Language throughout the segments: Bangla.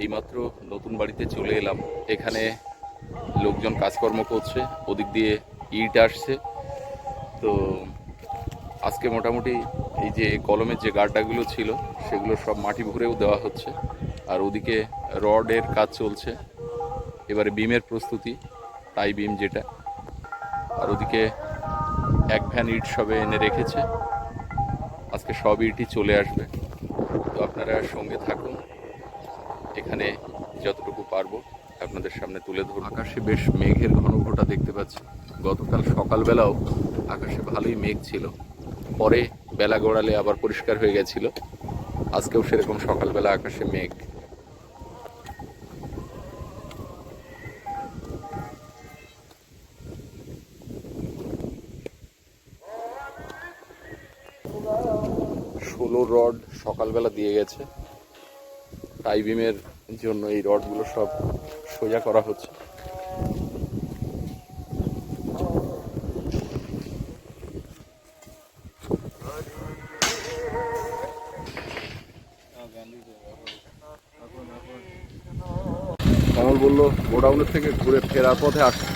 এইমাত্র নতুন বাড়িতে চলে এলাম। এখানে লোকজন কাজকর্ম করছে, ওদিক দিয়ে ইট আসছে। তো আজকে মোটামুটি এই যে কলমের যে গাড্ডাগুলো ছিল সেগুলো সব মাটি ভরেও দেওয়া হচ্ছে, আর ওদিকে রডের কাজ চলছে। এবারে বিমের প্রস্তুতি, টাই বিম যেটা। আর ওদিকে এক ভ্যান ইট সবে এনে রেখেছে, আজকে সব ইটই চলে আসবে। তো আপনারা সঙ্গে থাকুন, এখানে যতটুকু পারবো আপনাদের সামনে তুলে ধরব। আকাশে বেশ মেঘের ঘনঘটা দেখতে পাচ্ছি। গতকাল সকালবেলাও আকাশে ভালোই মেঘ ছিল, পরে বেলা গড়ালে আবার পরিষ্কার হয়ে গেছিল। আজকেও সেরকম সকালবেলা আকাশে মেঘ। ষোলো রড সকালবেলা দিয়ে গেছে। টাই বিমের জন্য এই রডগুলো সব সোজা করা হচ্ছে। কমল বলল গোডাউনের থেকে ঘুরে ফেরার পথে আসছে,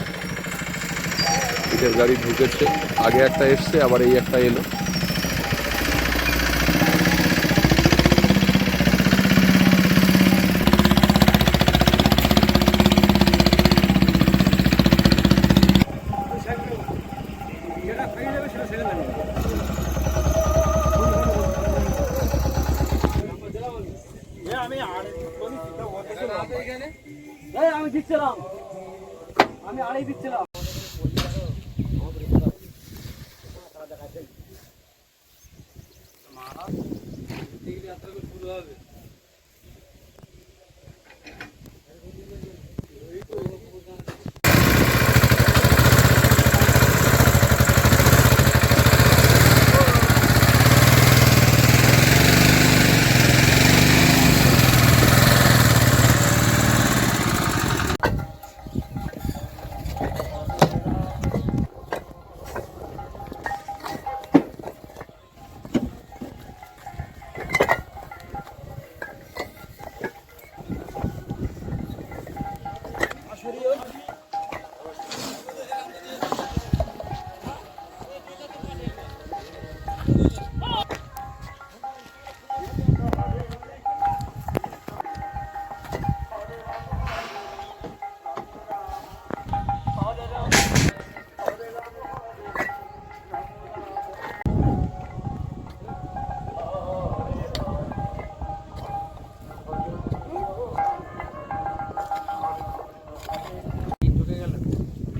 ইটের গাড়ি ঢুকেছে। আগে একটা এসছে, আবার এই একটা এলো। আমি দিচ্ছিলাম, আমি আড়াই দিচ্ছিলাম।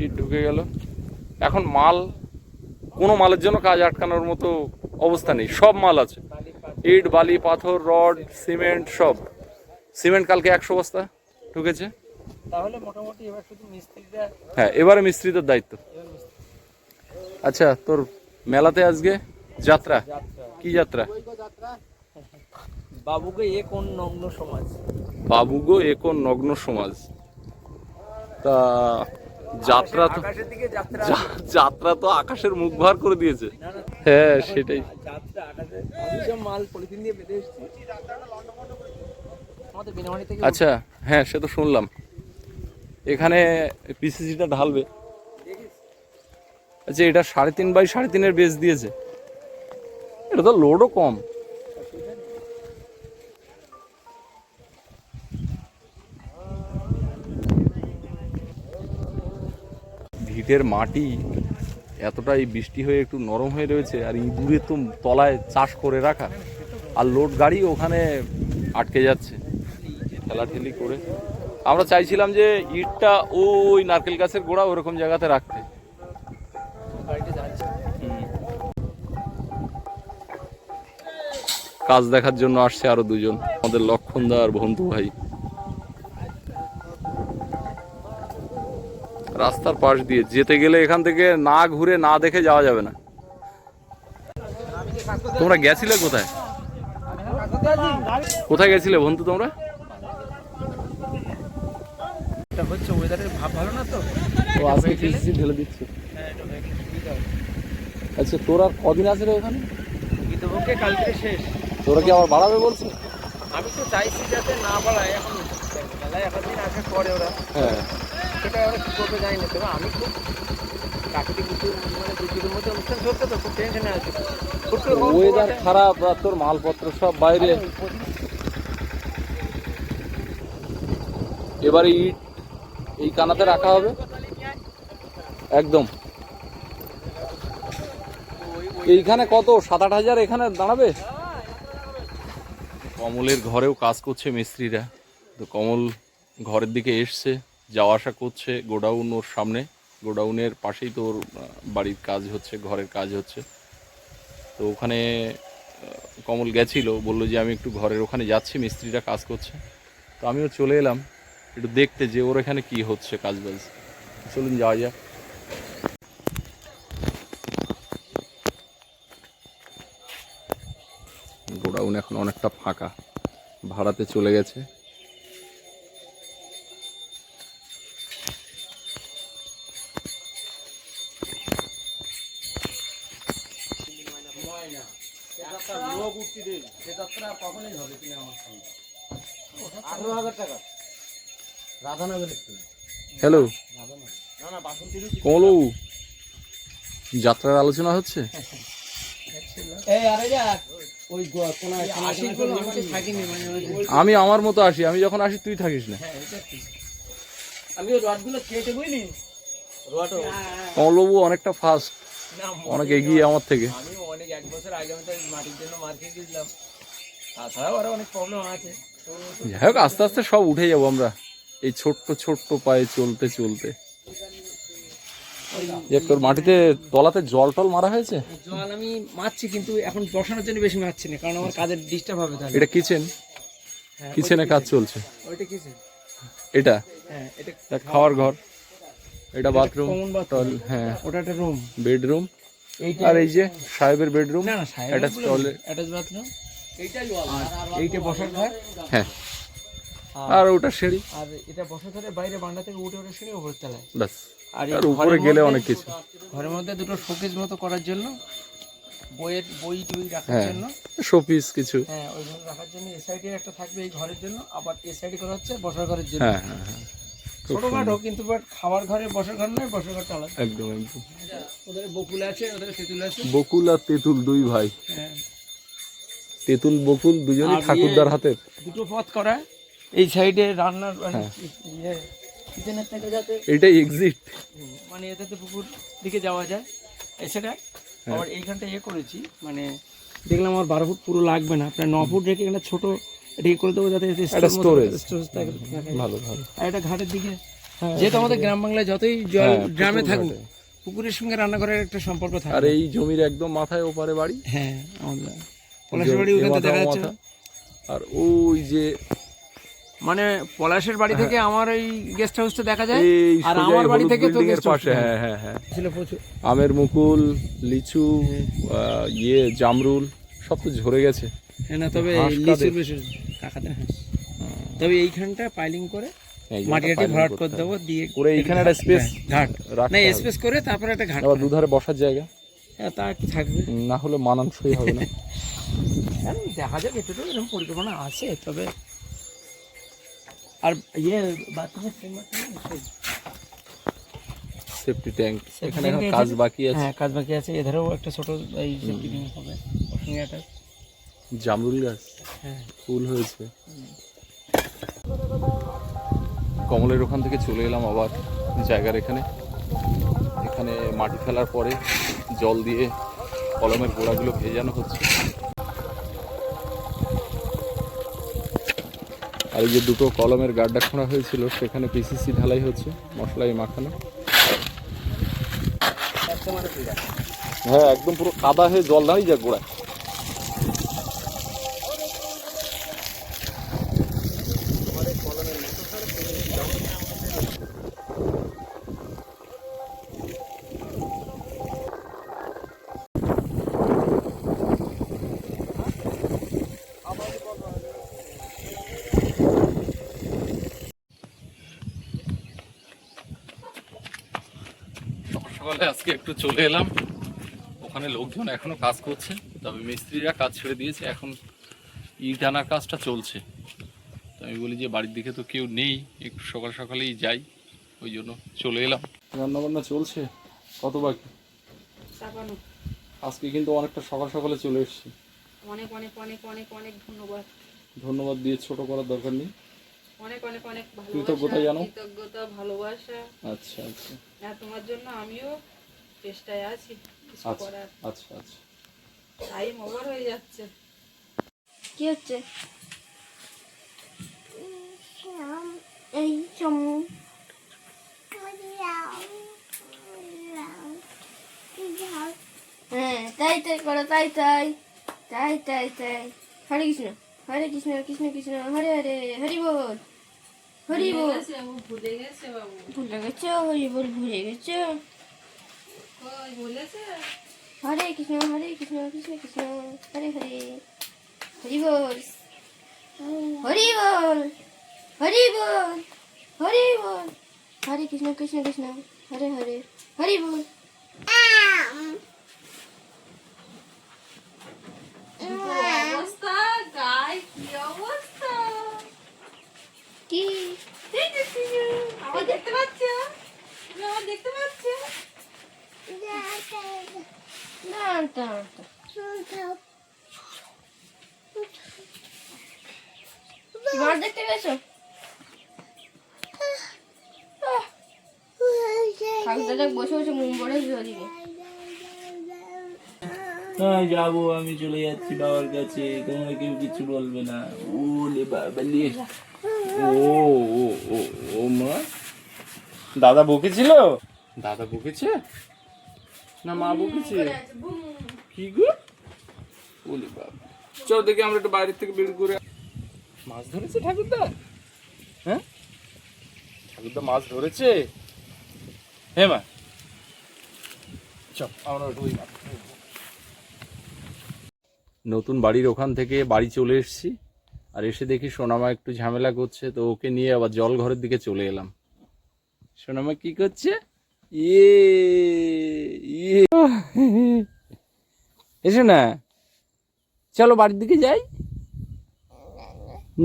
ইট ঢুকে গেল। এখন মাল, কোনো মালের জন্য কাজ আটকানোর মতো অবস্থা নেই, সব মাল আছে। ইট, বালি, পাথর, রড, সিমেন্ট সব। সিমেন্ট কালকে 100 বস্তা ঢুকেছে। তাহলে মোটামুটি এবার শুধু মিস্ত্রিরা। হ্যাঁ, এবারে মিস্ত্রিদের দায়িত্ব। আচ্ছা, তোর মেলাতে আজকে যাত্রা, কি যাত্রা? বাবুগো এ কোন নগ্ন সমাজ। বাবুগো এ কোন নগ্ন সমাজ। তা যাত্রা তো, যাত্রা তো আকাশের মুখ ভার করে দিয়েছে। হ্যাঁ, সেটাই। যাত্রা আকাশে, আমি সব মাল পলিথিন দিয়ে বেঁধে এসেছি আমাদের বিনামানি থেকে। আচ্ছা, হ্যাঁ, সে তো শুনলাম। এখানে পিসিসিটা ঢালবে। আচ্ছা, এটা 3.5 বাই 3.5 বেস দিয়েছে। এটা তো লোডও কম। ভিটের মাটি এতটাই বৃষ্টি হয়ে একটু নরম হয়ে রয়েছে, আর ইঁদুরে তো তলায় চাষ করে রাখা, আর লোড গাড়ি ওখানে আটকে যাচ্ছে ঠেলাঠেলি করে। আমরা চাইছিলাম যে ইটটা ওই নারকেল গাছের গোড়া ওরকম জায়গাতে রাখতে। কাজ দেখার জন্য আসছে আরো দুজন, আমাদের লক্ষণদা আর বন্ধু ভাই। রাস্তার পাশ দিয়ে যেতে গেলে এখান থেকে না ঘুরে না দেখে যাওয়া যাবে না। তোমরা গেছিলে কোথায়? কোথায় গেছিলে বন্ধু তোমরা? এটা হচ্ছে ওয়েদারের ভাব ভালো না তো, তো আজকে পিসিসি ঢেলে দিচ্ছে। আচ্ছা, তোর আর কদিন আছে রে ওখানে? গীতভোগে কালকে শেষ। তোরা কি আবার বাড়াবে বলছে? আমি তো চাইছি যাতে না বাড়ায়, এখন মেলায় এখন দিন আসার পরে ওরা হ্যাঁ সেটা ওরা কী করবে জানি না, তবে আমি খুব প্রাকৃতিক দুর্যোগ মানে দুর্যোগের মধ্যে অনুষ্ঠান চলছে তো খুব টেনশনে আছে। ওয়েদার খারাপ, তোর মালপত্র সব বাইরে। এবারে ইট এই কানাতে রাখা হবে একদম। এইখানে কত 7-8 হাজার এখানে দাঁড়াবে। কমলের ঘরেও কাজ করছে মিস্ত্রিরা। তো কমল ঘরের দিকে এসছে, যাওয়া আসা করছে। গোডাউন ওর সামনে, গোডাউনের পাশেই তো ওর বাড়ির কাজ হচ্ছে, ঘরের কাজ হচ্ছে। তো ওখানে কমল গেছিল, বললো যে আমি একটু ঘরের ওখানে যাচ্ছি, মিস্ত্রিরা কাজ করছে। তো আমিও চলে এলাম একটু দেখতে যে ওর এখানে কি হচ্ছে কাজ বাজ। চলুন যাওয়া যাক। গোডাউন এখন অনেকটা ফাঁকা, ভাড়াতে চলে গেছে। হ্যালো কমলবাবু, যাত্রার আলোচনা হচ্ছে। আমি আমার মতো আসি, আমি যখন আসি তুই থাকিস না। আমি রডগুলো কেটে বুঝলি কমলবাবু অনেকটা ফাস্ট, অনেক এগিয়ে আমার থেকে। আমি অনেক 1 বছর আগে আমি তো মাটির জন্য মার্কেট গেছিলাম, তাছাড়াও আরো অনেক প্রবলেম আছে। যাই হোক, আস্তে আস্তে সব উঠে যাবো আমরা এই ছোট্ট ছোট্ট পায়ে চলতে চলতে। তোর মাটিতে তলাতে জল টল মারা হয়েছে? জল আমি মারছি, কিন্তু এখন বসানোর জন্য বেশি মারছি না, কারণ আমার কাজের ডিস্টার্ব হবে তাহলে। এটা কিচেন, কিচেনে কাজ চলছে। ওইটা কিচেন, এটা হ্যাঁ এটা খাওয়ার ঘর, এটা বাথরুম, কমন বাথরুম, হ্যাঁ ওটা একটা রুম, বেডরুম। এইটা আর এই যে সাহেবের বেডরুম, না না অ্যাটাচ টয়লেট, অ্যাটাচ বাথরুম, এইটাই এইটা বসার ঘর, হ্যাঁ। আর ওটা সিঁড়ি, আর এটা বসার ঘরের বাইরে বারান্দা থেকে উঠে উঠে সিঁড়ি উপরে চালায়। ব্যাস। আর আর উপরে গেলে অনেক কিছু, ঘরের মধ্যে দুটো শোকেস মতো করার জন্য, বই টুই রাখার হ্যাঁ জন্য, শোপিস কিছু, হ্যাঁ ওইগুলো রাখার জন্য। এ সাইডে একটা থাকবে এই ঘরের জন্য, আবার এ সাইডে করা হচ্ছে বসার ঘরের জন্য। হ্যাঁ হ্যাঁ হ্যাঁ, ছোটখাটো, কিন্তু বাট খাবার ঘরে বসার ঘর নয়, বসার ঘরটা আলাদা। একদম একদম। ওদের বকুল আছে, ওদের তেঁতুল আছে। বকুল আর তেঁতুল দুই ভাই, হ্যাঁ তেঁতুল বকুল দুজনই আর ঠাকুরদার হাতের। দুটো পথ করা এই সাইডে রান্নার মানে ইয়ে কিচেনের থেকে যাতে এটাই এক্সিট, মানে এটাতে পুকুর দিকে যাওয়া যায় এছাড়া। আবার এইখানটা ইয়ে করেছি, মানে দেখলাম আমার 12 ফুট পুরো লাগবে না, প্রায় 9 ফুট রেখে এখানে ছোট এটাকে করে দেবো যাতে একটা স্টোরেজ। থাকে। ভালো ভালো। আর এটা ঘাটের দিকে, যেহেতু আমাদের গ্রাম বাংলায় যতই জল গ্রামে থাকুক, পুকুরের সঙ্গে রান্না করার একটা সম্পর্ক থাকে। আর এই জমির একদম মাথায় ওপারে বাড়ি, হ্যাঁ আমাদের পলাশের বাড়ি ওখান থেকে দেখা যাচ্ছে। আর ওই যে মানে পলাশের বাড়ি থেকে আমার এই গেস্ট হাউসটা দেখা যায়, এই আর সোজা আমার বাড়ি হলুদ থেকে তো building এর গেস্ট হাউস পাশে, হ্যাঁ হ্যাঁ হ্যাঁ, ছিল প্রচুর। আমের মুকুল, লিচু, জামরুল সব তো ঝরে গেছে। হ্যাঁ না, তবে হাঁস লিচুর বেশি কাকাতে হাঁস। তবে এইখানটা পাইলিং করে মাটিটা ভরাট করে দেবো, দিয়ে করে এইখানে একটা স্পেস ঘাট রাখতে না হবে। স্পেস করে তারপরে একটা ঘাট, আবার দুধারে বসার জায়গা, হ্যাঁ তা একটু থাকবে। না হলে মানানসই হবে না। হ্যাঁ দেখা যাক, একটু এরকম পরিকল্পনা আছে। তবে আর ইয়ে বাথরুমের সেফটি ট্যাঙ্ক এখানে এখন কাজ বাকি আছে। হ্যাঁ কাজ বাকি আছে। এধারেও একটা ছোট এই সেফটি ট্যাঙ্ক হবে সঙ্গে একটা জামরুল গাছ, হ্যাঁ ফুল হয়েছে। কমলের ওখান থেকে চলে এলাম আবার জায়গার এখানে। এখানে মাটি ফেলার পরে জল দিয়ে কলমের গোড়াগুলো ভেজানো হচ্ছে। আর এই যে দুটো কলমের গাড্ডা খোঁড়া হয়েছিল সেখানে পিসিসি ঢালাই হচ্ছে, মশলাই মাখানো। হ্যাঁ একদম পুরো কাদা হয়ে জল দাঁড়িয়ে যায় গোড়ায়। সকালে আজকে একটু চলে এলাম, ওখানে লোকজন এখনো কাজ করছে, তবে মিস্ত্রিরা কাজ ছেড়ে দিয়েছে, এখন ইট আনার কাজটা চলছে। তো আমি বলি যে বাড়ির দিকে তো কেউ নেই, একটু সকাল সকালেই যাই, ওই জন্য চলে এলাম। রান্না বান্না চলছে, কত বাকি? চাপানো। আজকে কিন্তু অনেকটা সকাল সকালে চলে এসেছি। অনেক অনেক অনেক অনেক অনেক ধন্যবাদ। ধন্যবাদ দিয়ে ছোট করার দরকার নেই। অনেক অনেক অনেক কৃতজ্ঞতা জানো। কৃতজ্ঞতা, ভালোবাসা। আচ্ছা আচ্ছা আর তোমার জন্য আমিও চেষ্টায় আছি কিছু আচ্ছা করার। আচ্ছা আচ্ছা। টাইম ওভার হয়ে যাচ্ছে। কি হচ্ছে? এই চমু হ্যাঁ, তাই তাই করো, তাই তাই তাই তাই তাই। হরে কৃষ্ণ কৃষ্ণ কৃষ্ণ হরে হরে, হরি বল হরি বল। ভুলে গেছে বাবু। ভুলে গেছো? হরি বল ভুলে গেছো? কই বলেছে? হরে কৃষ্ণ কৃষ্ণ কৃষ্ণ হরে হরে, হরি বল হরি বল হরি বল হরি বল। হরে কৃষ্ণ কৃষ্ণ কৃষ্ণ হরে হরে, হরি বল। অবস্থা গায়ে কি অবস্থা? কি আমার দেখতে পাচ্ছ? তুমি আমার দেখতে পাচ্ছ? মার দেখতে পেয়েছো? ঠাকুরদাদা বসে বসে মুম পড়ে দিবে। হ্যাঁ যাবো, আমি চলে যাচ্ছি বাবার কাছে, তোমরা কেউ কিছু বলবে না। ওলে বাবা লে। ও ও ও ও মা, দাদা বকেছিল? দাদা বকেছে না মা বকেছে? কি গো? ওলে বাবা, চল দেখি আমরা একটু বাইরের থেকে বের করে। মাছ ধরেছে ঠাকুরদা? হ্যাঁ ঠাকুরদা মাছ ধরেছে? হ্যাঁ মা, চল আমরা একটু ওই মাছ। নতুন বাড়ির ওখান থেকে বাড়ি চলে এসেছি, আর এসে দেখি সোনামা একটু ঝামেলা করছে, তো ওকে নিয়ে আবার জল ঘরের দিকে চলে এলাম। সোনামা কি করছে? ইয়ে ইয়ে, এসো না, চলো বাড়ির দিকে যাই।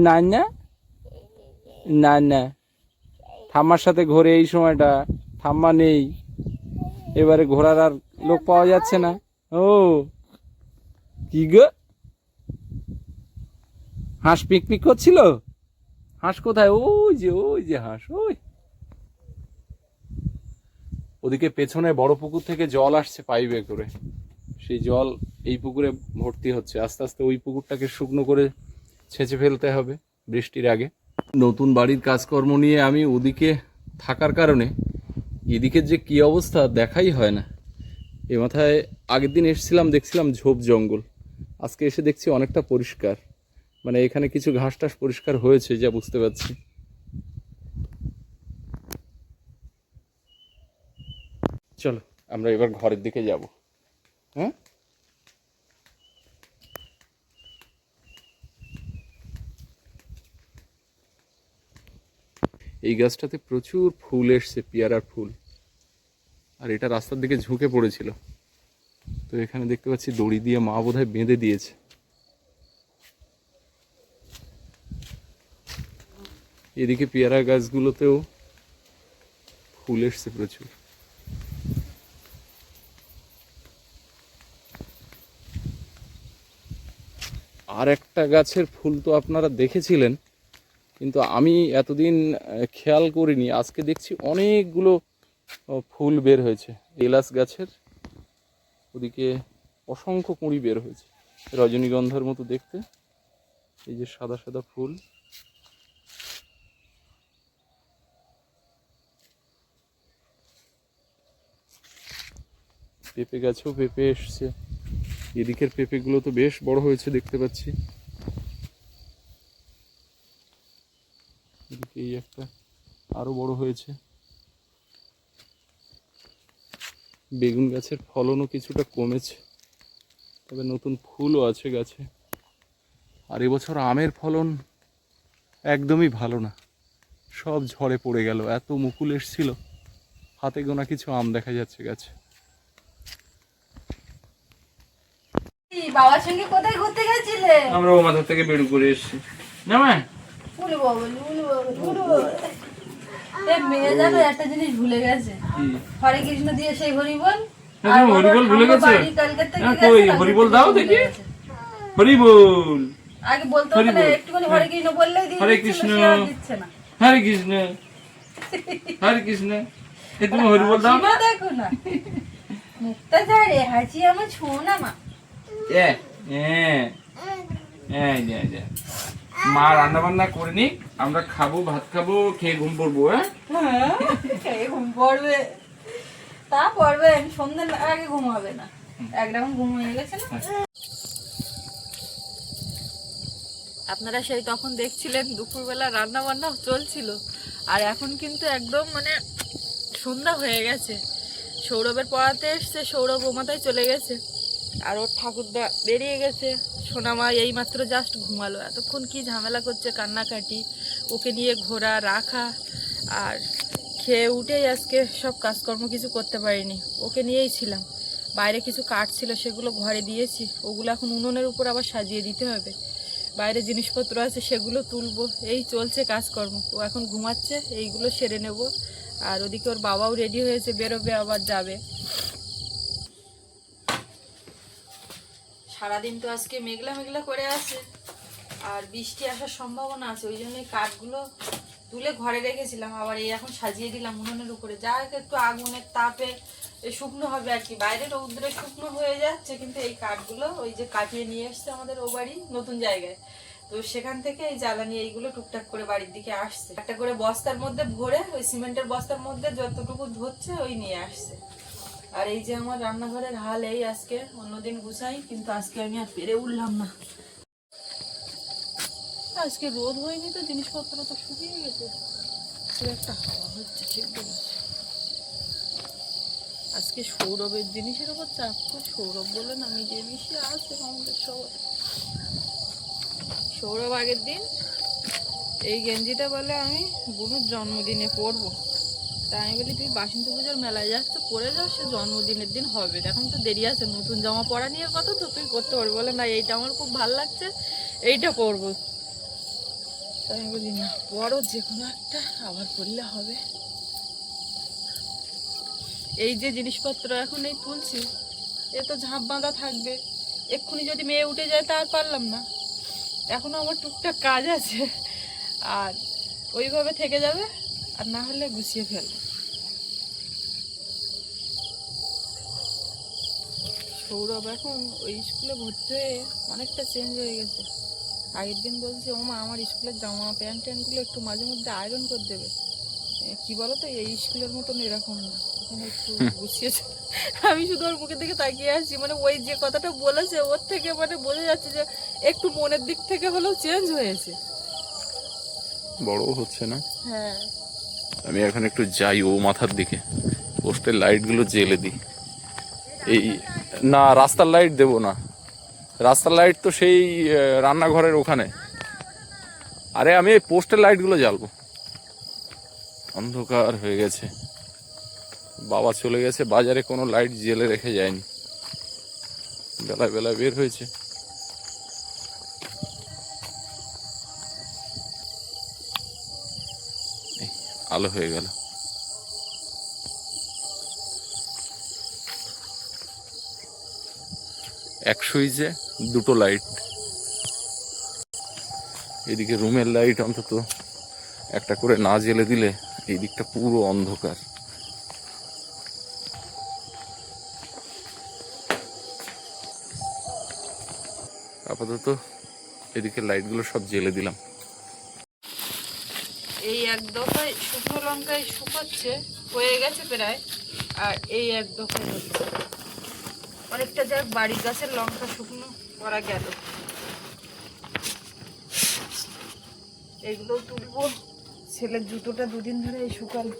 না না না না, ঠাম্মার সাথে ঘোরে এই সময়টা, ঠাম্মা নেই, এবারে ঘোরার আর লোক পাওয়া যাচ্ছে না। ও কি গো, হাঁস পিকপিক করছিল? হাঁস কোথায়? ওই যে হাঁস, ওই ওদিকে পেছনে বড় পুকুর থেকে জল আসছে পাইপে করে, সেই জল এই পুকুরে ভর্তি হচ্ছে। আস্তে আস্তে ওই পুকুরটাকে শুকনো করে ছেঁচে ফেলতে হবে বৃষ্টির আগে। নতুন বাড়ির কাজকর্ম নিয়ে আমি ওদিকে থাকার কারণে এদিকের যে কি অবস্থা দেখাই হয় না। এ মাথায় আগের দিন এসেছিলাম, দেখছিলাম ঝোপ জঙ্গল, আজকে এসে দেখছি অনেকটা পরিষ্কার, মানে এখানে কিছু ঘাস টাস পরিষ্কার হয়েছে যা বুঝতে পারছি। চলো আমরা এবার ঘরের দিকে যাব। হ্যাঁ এই গাছটাতে প্রচুর ফুল এসছে, পেয়ারার ফুল, আর এটা রাস্তার দিকে ঝুঁকে পড়েছিল, তো এখানে দেখতে পাচ্ছি দড়ি দিয়ে মা বোধহয় বেঁধে দিয়েছে। এদিকে পেয়ারা গাছগুলোতেও ফুল এসছে প্রচুর। আর একটা গাছের ফুল তো আপনারা দেখেছিলেন, কিন্তু আমি এতদিন খেয়াল করিনি, আজকে দেখছি অনেকগুলো ফুল বের হয়েছে। এলাচ গাছের ওদিকে অসংখ্য কুঁড়ি বের হয়েছে, রজনীগন্ধার মতো দেখতে, এই যে সাদা সাদা ফুল। পেঁপে গাছেও পেঁপে এসছে, এদিকের পেঁপেগুলো তো বেশ বড় হয়েছে দেখতে পাচ্ছি। এদিকে এই একটা আরো বড় হয়েছে। বেগুন গাছের ফলনও কিছুটা কমেছে, তবে নতুন ফুলও আছে গাছে। আর এবছর আমের ফলন একদমই ভালো না, সব ঝড়ে পড়ে গেল, এত মুকুল এসছিল, হাতে গোনা কিছু আম দেখা যাচ্ছে গাছে। বাবার সঙ্গে কোথায় ঘুরতে গেছিলে? আমরা ও মাথা থেকে বের করে এসেছি। না মা, উলু বাবা, উলু বাবা, উলু বাবা। এ মেয়ে জানো একটা জিনিস ভুলে গেছে, হরে কৃষ্ণ দিয়ে সেই হরিবল। হ্যাঁ, তুমি হরিবল ভুলে গেছো? হ্যাঁ, কই হরিবল দাও দেখি। হরিবল, আগে বলতে হতো না, হরিবল। একটুখানি হরে কৃষ্ণ বললেই দিয়ে হরে দিচ্ছিল, কৃষ্ণ। সে আর দিচ্ছে না। হরে কৃষ্ণ, হরে কৃষ্ণ। এ তুমি হরিবল দাও না? হাসিটা দেখো না, মুখটা ঝাড়ে হাসি আমার ছোনা মা। এ মা রান্না বান্না করে নি, আমরা খাবো, ভাত খাবো, খেয়ে ঘুম পড়বো। হ্যাঁ, এই ঘুম পড়বে, তা পড়বে, সন্ধ্যের আগে ঘুম হবে না, এক রাউন্ড ঘুম হয়ে গেছে না। আপনারা সেই তখন দেখছিলেন দুপুরবেলা রান্না বান্না চলছিল, আর এখন কিন্তু একদম মানে সন্ধ্যা হয়ে গেছে। সৌরভের পড়াতে এসছে, সৌরভ ওমাতায় চলে গেছে, আর ওর ঠাকুরদা বেরিয়ে গেছে। সোনামা এই মাত্র জাস্ট ঘুমালো, এতক্ষণ কি ঝামেলা করছে, কান্নাকাটি, ওকে নিয়ে ঘোরা রাখা, আর খেয়ে উঠেই আজকে সব কাজকর্ম কিছু করতে পারিনি, ওকে নিয়েই ছিলাম। বাইরে কিছু কাঠ ছিল, সেগুলো ঘরে দিয়েছি, ওগুলো এখন উনুনের উপর আবার সাজিয়ে দিতে হবে। বাইরে জিনিসপত্র আছে, সেগুলো তুলবো, এই চলছে কাজকর্ম। ও এখন ঘুমাচ্ছে, এইগুলো সেরে নেব। আর ওদিকে ওর বাবাও রেডি হয়েছে, বেরোবে, আবার যাবে। সারাদিন তো আজকে মেঘলা মেঘলা করে আছে, আর বৃষ্টি আসার সম্ভাবনা আছে, ওই জন্য কাঠগুলো তুলে ঘরে রেখেছিলাম, আবার এই এখন সাজিয়ে দিলাম উনুনের উপরে, যা একটু আগুনের তাপে শুকনো হবে আর কি। বাইরে রৌদ্রে শুকনো হয়ে যাচ্ছে, কিন্তু এই কাঠগুলো ওই যে কাটিয়ে নিয়ে এসছে আমাদের ও বাড়ি নতুন জায়গায়, তো সেখান থেকে এই জ্বালানি এইগুলো টুকটাক করে বাড়ির দিকে আসছে, একটা করে বস্তার মধ্যে ভরে, ওই সিমেন্টের বস্তার মধ্যে যতটুকু ধরছে ওই নিয়ে আসছে। আর এই যে আমার রান্নাঘরের হাল এই, আজকে অন্যদিন গুছাই, কিন্তু আজকে আমি আর পেরে উঠলাম না। আজকে রোদ হয়নি তো, জিনিসপত্র তো শুকিয়ে গেছে, খুব একটা হাওয়া হচ্ছে, ঠিক বলেছে। আজকে সৌরভের জিনিসের উপর চাপ, সৌরভ বলে না, মিটিয়ে মিশিয়ে আছে আমাদের সবাই। সৌরভ আগের দিন এই গেঞ্জিটা বলে আমি বুনুর জন্মদিনে পরবো, তাই আমি বলি তুই বাসন্তী পুজোর মেলায় যাচ্ছ, পরে যাও, সে জন্মদিনের দিন হবে, এখন তো দেরি আছে, নতুন জামা পরা নিয়ে কথা তো, তুই পরতে পারবি। বলে না, এইটা আমার খুব ভালো লাগছে, এইটা পরবো। তাই আমি বলি না, পরো যে কোনো একটা, আবার পরলে হবে। এই যে জিনিসপত্র এখন এই তুলছি, এ তো ঝাঁপ বাঁধা থাকবে, এক্ষুনি যদি মেয়ে উঠে যায় তা আর পারলাম না, এখনো আমার টুকটাক কাজ আছে, আর ওইভাবে থেকে যাবে, আর না হলে গুছিয়ে ফেলবে। সৌরভ এখন ওই স্কুলে ভর্তি হয়ে অনেকটা চেঞ্জ হয়ে গেছে। আগের দিন বলছে, ও মা আমার স্কুলের জামা প্যান্ট ট্যান্টগুলো একটু মাঝে মধ্যে আয়রন করে দেবে। কি বলো তো, এই স্কুলের মতন এরকম না, ওখানে একটু গুছিয়েছে। আমি শুধু ওর মুখের দিকে তাকিয়ে আছি, মানে ওই যে কথাটা বলেছে ওর থেকে মানে বোঝা যাচ্ছে যে একটু মনের দিক থেকে হলেও চেঞ্জ হয়েছে। বড় হচ্ছে না? হ্যাঁ, আমি এখন একটু যাই ও মাথার দিকে, পোস্টের লাইটগুলো জ্বেলে দিই। এই না, রাস্তার লাইট দেবো না, রাস্তার লাইট তো সেই রান্নাঘরের ওখানে। আরে আমি এই পোস্টের লাইটগুলো জ্বালবো, অন্ধকার হয়ে গেছে। বাবা চলে গেছে বাজারে, কোনো লাইট জ্বেলে রেখে যায়নি, বেলায় বেলায় বের হয়েছে। এই, আলো হয়ে গেল। এক সুইচে দুটো লাইট, এদিকে রুমের লাইট অন্তত একটা করে না জ্বেলে দিলে এই দিকটা পুরো অন্ধকার। আপাতত এদিকে লাইটগুলো সব জ্বেলে দিলাম। এই এক দফায় শুকনো লঙ্কায় শুকাচ্ছে, হয়ে গেছে প্রায়, আর এই এক দফায় হচ্ছে। অনেকটা যাক বাড়ির গাছের লঙ্কা শুকনো করা গেল, এগুলো তুলবো। ছেলের জুতোটা দুদিন ধরে এই শুকালো।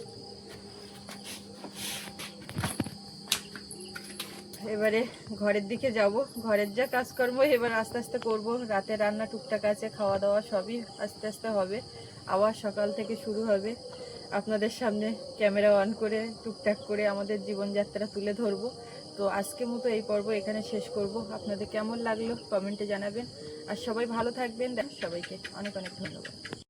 এবারে ঘরের দিকে যাব, ঘরের যা কাজকর্ম এবার আস্তে আস্তে করব। রাতে রান্না টুকটাক আছে, খাওয়া দাওয়া সবই আস্তে আস্তে হবে, আবার সকাল থেকে শুরু হবে। আপনাদের সামনে ক্যামেরা অন করে টুকটাক করে আমাদের জীবনযাত্রা তুলে ধরবো। তো আজকের মতো এই পর্ব এখানে শেষ করব। আপনাদের কেমন লাগলো কমেন্টে জানাবেন, আর সবাই ভালো থাকবেন। সবাইকে অনেক অনেক ধন্যবাদ।